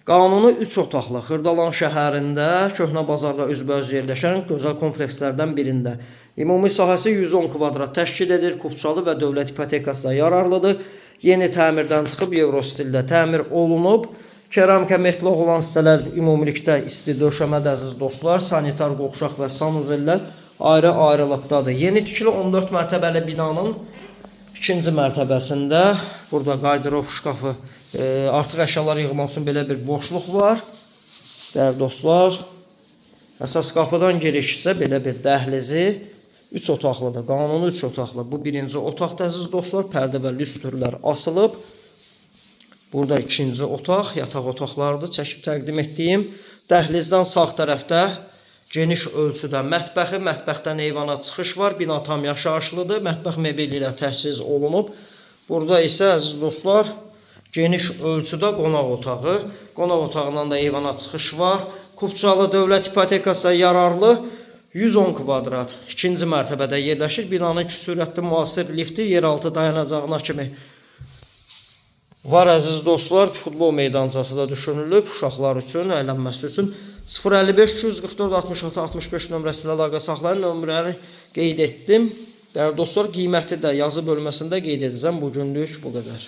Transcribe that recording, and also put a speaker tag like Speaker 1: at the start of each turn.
Speaker 1: Qanuni 3 otaqlı Xırdalan şəhərində Köhnə bazarla üzbəüz yerləşən gözəl komplekslərdən birində. Ümumi sahəsi 110 kvadrat təşkil edir. Kupçalı və dövlət ipotekasına yararlıdır. Yeni təmirdən çıxıb Evrostildə təmir olunub. Keramika metlaq olan hissələr ümumilikdə isti döşəmədə əziz dostlar. Sanitar qovşaq və sanuzellər ayrı-ayrılıqdadır. Yeni tikili 14 mərtəbəli binanın ikinci mərtəbəsində burada qaydırov şkafı, artıq əşyalar yığmaq üçün belə bir boşluq var. Dəyərli dostlar, əsas qapıdan giriş isə belə bir dəhlizi 3 otaqlıdır. Qanuni 3 otaqlı. Bu birinci otaqda əziz dostlar, pərdə və lüstrlər asılıb. Burada ikinci otaq, yataq otaqlarıdır. Çəkib təqdim etdiyim. Dəhlizdən sağ tərəfdə geniş ölçüdə mətbəxi, mətbəxdən eyvana çıxış var. Bina tam yaşayışlıdır. Mətbəx mebeli ilə təchiz olunub. Burada isə əziz dostlar, geniş ölçüdə qonaq otağı. Qonaq otağından da eyvana çıxış var. Kupçalı dövlət ipotekasına yararlı 110 kvadrat. İkinci mərtəbədə yerləşir. Binanın sürətli müasir lifti yeraltı dayanacağına kimi var əziz dostlar. Futbol meydancası da düşünülüb uşaqlar üçün, əylənməsi üçün. 055 244 66 65 nömrəsi ilə əlaqə saxlayın. Nömrəni qeyd etdim. Dəyərli dostlar, qiyməti də yazı bölməsində qeyd edəcəm. Bugünlük bu qədər.